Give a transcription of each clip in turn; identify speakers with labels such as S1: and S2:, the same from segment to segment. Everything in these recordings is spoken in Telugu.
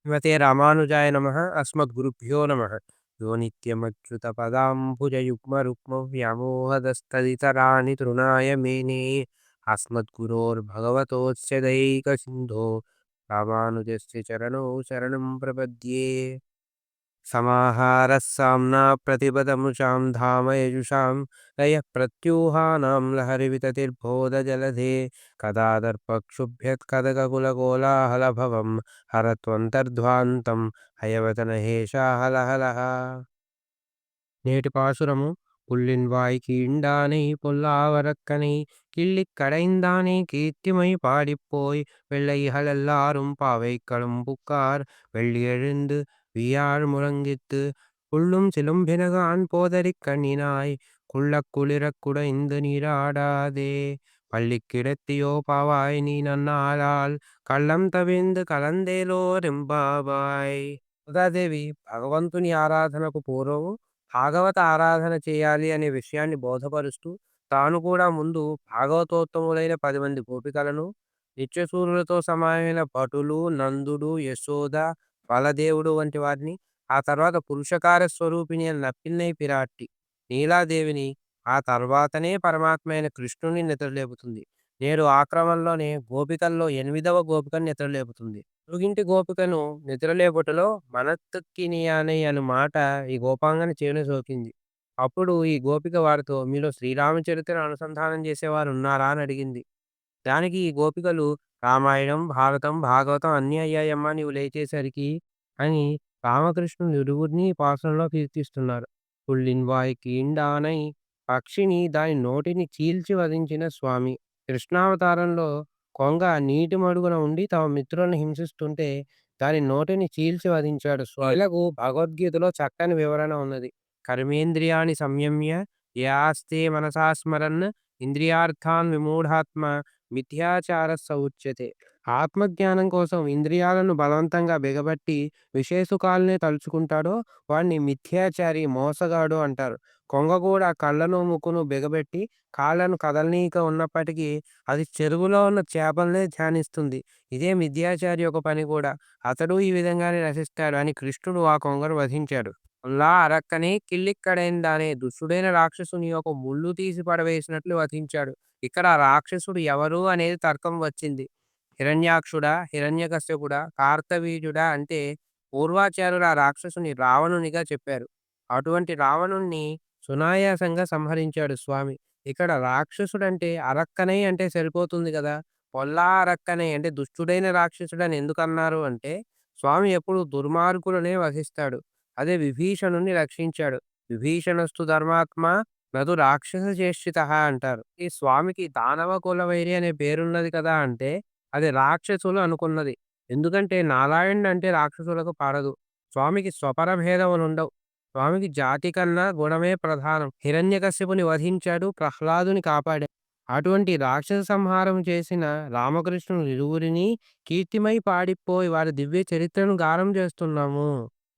S1: శ్రీమతే రామానుజాయ నమః. అస్మద్గురుభ్యో నమః. యో నిత్యమచ్యుతపదాంబుజయుగ్మరుక్మవ్యామోహదస్తదితరాణి తృణాయ మేనే అస్మద్గురోర్భగవతోస్య దైకసింధో రామానుజస్య చరణౌ శరణం ప్రపద్యే. సమాహారः సామ్నా ప్రతిపదముషాం ధామ యజుషాం లయః ప్రత్యూహానాం లహరివితతిర్బోధజలధే కదా దర్పక్షుభ్యత్కదకకులకోలాహలభవం హరత్వంతర్ధ్వాంతం హయవతనహేషాహలహలః. నేటి పాసురము: புள்ளின்வாய் கீண்டானை பொல்லாவரக்கனை கிள்ளிக் கடைந்தானை கீர்த்திமை பாடிப்போய் வெள்ளைகளெல்லாரும் பாவைக்களும் புக்கார் வெள்ளி எழுந்து வியாழ் முழங்கித்து புள்ளும் சிலும்பினகான் போதரிக் கண்ணினாய் குள்ளக் குளிரக் குடைந்து நீராடாதே பள்ளிக் கிடத்தியோ பாவாய் நீ நன்னாளால் కళ్ళం తవిందు కలందేలోరింబాబాయ్. సుధాదేవి భగవంతుని ఆరాధనకు పూర్వము భాగవత ఆరాధన చేయాలి అనే విషయాన్ని బోధపరుస్తూ తాను కూడా ముందు భాగవతోత్తములైన 10 మంది గోపికలను, నిత్యసూరులతో సమానమైన భటులు, నందుడు, యశోద, బలదేవుడు వంటి వారిని, ఆ తర్వాత పురుషకార స్వరూపిణి అయిన నప్పిన్నై పిరాట్టి నీలాదేవిని, ఆ తర్వాతనే పరమాత్మ అయిన కృష్ణుని నిద్రలేపుతుంది. నేడు ఆ క్రమంలోనే గోపికల్లో 8వ గోపికను నిద్రలేపుతుంది. పొరుగింటి గోపికను నిద్రలేపుటలో మనత్తక్కినియానై అను మాట ఈ గోపాంగన చెవిన సోకింది. అప్పుడు ఈ గోపిక వారితో, మీలో శ్రీరామచరిత్రను అనుసంధానం చేసేవారు ఉన్నారా అని అడిగింది. దానికి ఈ గోపికలు, రామాయణం, భారతం, భాగవతం అన్నీ అయ్యాయమ్మా నీవు లేచేసరికి అని రామకృష్ణులు ఇరువురిని ఈ పాసనలో కీర్తిస్తున్నారు. పుల్లిన్వాయ్ కీండానై పక్షిని దాని నోటిని చీల్చి వధించిన స్వామి. కృష్ణావతారంలో కొంగ నీటి మడుగున ఉండి తమ మిత్రులను హింసిస్తుంటే దాని నోటిని చీల్చి వధించాడు స్వామి. ఇలాగూ భగవద్గీతలో చక్కని వివరణ ఉన్నది. కర్మేంద్రియాణి సంయమ్య యాస్తే మనసా స్మరన్ ఇంద్రియార్థాన్ విమూఢాత్మ మిథ్యాచార సౌచ్యతే. ఆత్మజ్ఞానం కోసం ఇంద్రియాలను బలవంతంగా బిగబట్టి విషయసుఖాలనే తలుచుకుంటాడో వాణ్ణి మిథ్యాచారి, మోసగాడు అంటారు. కొంగ కూడా కళ్ళను ముక్కును బిగబెట్టి కాళ్ళను కదలనీయక ఉన్నప్పటికీ అది చెరువులో ఉన్న చేపలనే ధ్యానిస్తుంది. ఇదే మిథ్యాచారి యొక్క పని కూడా. అతడు ఈ విధంగానే నశిస్తాడు అని కృష్ణుడు ఆ కొంగను వధించాడు. అల్లా అరక్కనే కిల్లిక్కడైందానే దుష్టుడైన రాక్షసుని యొక్క ముళ్ళు తీసి పడవేసినట్లు వధించాడు. ఇక్కడ ఆ రాక్షసుడు ఎవరు అనేది తర్కం వచ్చింది. హిరణ్యాక్షుడా, హిరణ్యకశ్యపుడా, కార్తవీర్యుడా అంటే పూర్వాచార్యులు ఆ రాక్షసుని రావణునిగా చెప్పారు. అటువంటి రావణుణ్ణి సునాయాసంగా సంహరించాడు స్వామి. ఇక్కడ రాక్షసుడంటే అరక్కనై అంటే సరిపోతుంది కదా. పొల్లా అరక్కనై అంటే దుష్టుడైన రాక్షసుడని ఎందుకన్నారు అంటే స్వామి ఎప్పుడు దుర్మార్గులనే వధిస్తాడు. అదే విభీషణుని రక్షించాడు. విభీషణస్తు ధర్మాత్మ నదు రాక్షస చేష్టిత అంటారు. ఈ స్వామికి దానవ కులవైరి అనే పేరున్నది కదా అంటే అది రాక్షసులు అనుకున్నది. ఎందుకంటే నారాయణుడు అంటే రాక్షసులకు పడదు. స్వామికి స్వపర భేదములుండవు. స్వామికి జాతి కన్నా గుణమే ప్రధానం. హిరణ్యకశ్యపుని వధించాడు, ప్రహ్లాదుని కాపాడాడు. అటువంటి రాక్షస సంహారం చేసిన రామకృష్ణులు ఇరువురిని కీర్తిమై పాడిపోయి వారి దివ్య చరిత్రను గానం చేస్తున్నాము.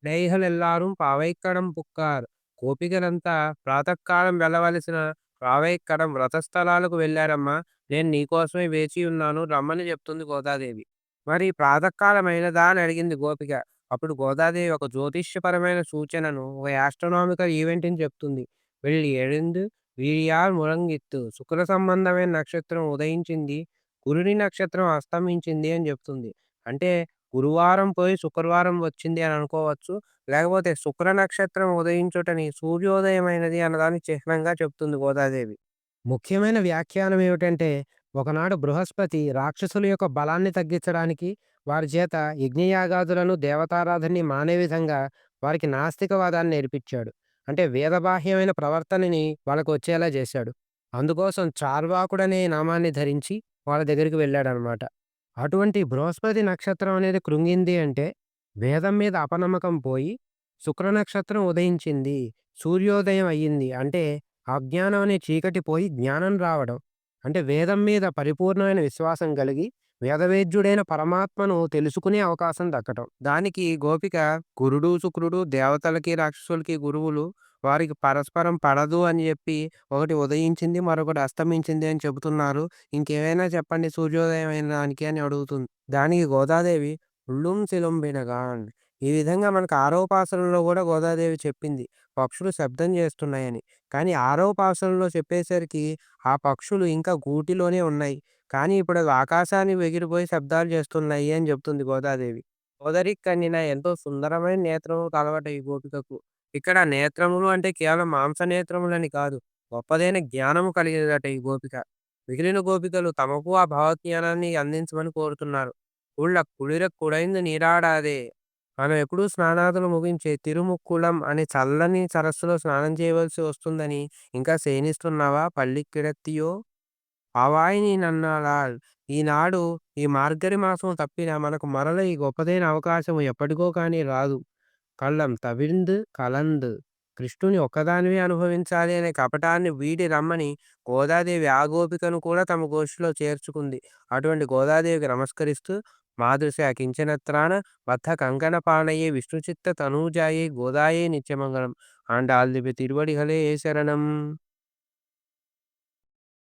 S1: డైహలెల్లాரும் పావైక్కడం పుక్కారు. గోపికలంతా ప్రాతకాలం వెళ్ళవలసిన పావైక్కడం వ్రతస్థలాలకు వెళ్ళారమ్మా. నేను నీకోసమే వేచి ఉన్నాను రమ్మని చెప్తుంది గోదాదేవి. మరి ప్రాతకాలమైనదా అని అడిగింది గోపిక. అప్పుడు గోదాదేవి ఒక జ్యోతిష్యపరమైన సూచనను, ఒక యాస్ట్రోనామికల్ ఈవెంట్ని చెప్తుంది. వెళ్ళి ఎഴുந்து వీడియాల్ మురంగిత్తు శుక్ర సంబంధమైన నక్షత్రం ఉదయించింది, గురుని నక్షత్రం అస్తమించింది అని చెప్తుంది. అంటే గురువారం పోయి శుక్రవారం వచ్చింది అని అనుకోవచ్చు. లేకపోతే శుక్ర నక్షత్రం ఉదయించుటని సూర్యోదయమైనది అన్నదానికి చిహ్నంగా చెప్తుంది గోదాదేవి. ముఖ్యమైన వ్యాఖ్యానం ఏమిటంటే, ఒకనాడు బృహస్పతి రాక్షసుల యొక్క బలాన్ని తగ్గించడానికి వారి చేత యజ్ఞయాగాదులను, దేవతారాధనని మానే విధంగా వారికి నాస్తికవాదాన్ని నేర్పించాడు. అంటే వేదబాహ్యమైన ప్రవర్తనని వాళ్ళకు వచ్చేలా చేశాడు. అందుకోసం చార్వాకుడనే నామాన్ని ధరించి వాళ్ళ దగ్గరికి వెళ్ళాడనమాట. అటువంటి బృహస్పతి నక్షత్రం అనేది కృంగింది అంటే వేదం మీద అపనమ్మకం పోయి శుక్ర నక్షత్రం ఉదయించింది, సూర్యోదయం అయ్యింది అంటే అజ్ఞానం అనే చీకటి పోయి జ్ఞానం రావడం. అంటే వేదం మీద పరిపూర్ణమైన విశ్వాసం కలిగి వేదవేద్యుడైన పరమాత్మను తెలుసుకునే అవకాశం దక్కటం. దానికి గోపిక గురుడు శుక్రుడు దేవతలకి రాక్షసులకి గురువులు, వారికి పరస్పరం పడదు అని చెప్పి ఒకటి ఉదయించింది మరొకటి అస్తమించింది అని చెబుతున్నారు. ఇంకేమైనా చెప్పండి సూర్యోదయం అయిన దానికి అని అడుగుతుంది. దానికి గోదాదేవి, ఉళ్ళుం సిలుంబినగాన్. ఈ విధంగా మనకు ఆరవ పాసరంలో గూడా గోదాదేవి చెప్పింది. పక్షులు శబ్దం జేస్తున్నాయని. కానీ ఆరవ పాసరంలో చెప్పేసరికి ఆ పక్షులు ఇంకా గూటిలోనే ఉన్నాయి. కానీ ఇప్పుడవి ఆకాశానికి ఎగిరిపోయి శబ్దాలు చేస్తున్నాయి అని జెప్తుంది గోదాదేవి. "ఓదరిక్కన్నిన" ఎంతో సుందరమైన నేత్రములు కలవట ఈ గోపికకు. ఇక్కడ నేత్రములు అంటే కేవలం మాంస నేత్రములని కాదు. గొప్పదైన జ్ఞానము కలిగినదట ఈ గోపిక. మిగిలిన గోపికలు తమకు ఆ భగవద్జ్ఞానాన్ని అందించమని కోరుతున్నారు. "ఉళ్ళ కుళిర కుడైందు నీరాడాదే." మనం ఎప్పుడూ స్నానాదులు ముగించే తిరుముక్కుళం అనే చల్లని సరస్సులో స్నానం చేయవలసి వస్తుందని ఇంకా శయనిస్తున్నావా పల్లిక్కిడెత్తియో పావాయి నన్నాళాల్. ఈనాడు ఈ మార్గరి మాసం తప్పినా మనకు మరల ఈ గొప్పదైన అవకాశం ఎప్పటికో కానీ రాదు. కళ్ళం తవింద్ కలంద్. కృష్ణుని ఒక్కదానివే అనుభవించాలి అనే కపటాన్ని వీడి రమ్మని గోదాదేవి ఆ గోపికను కూడా తమ గోష్ఠిలో చేర్చుకుంది. అటువంటి గోదాదేవికి నమస్కరిస్తూ మాదృశా కించనత్రాన బద్ధ కంకణ పాణయే విష్ణుచిత్త తనూజాయే గోదాయే నిత్యమంగళం. ఆండాళ్ దివ్య తిరువడిகளே శరణం.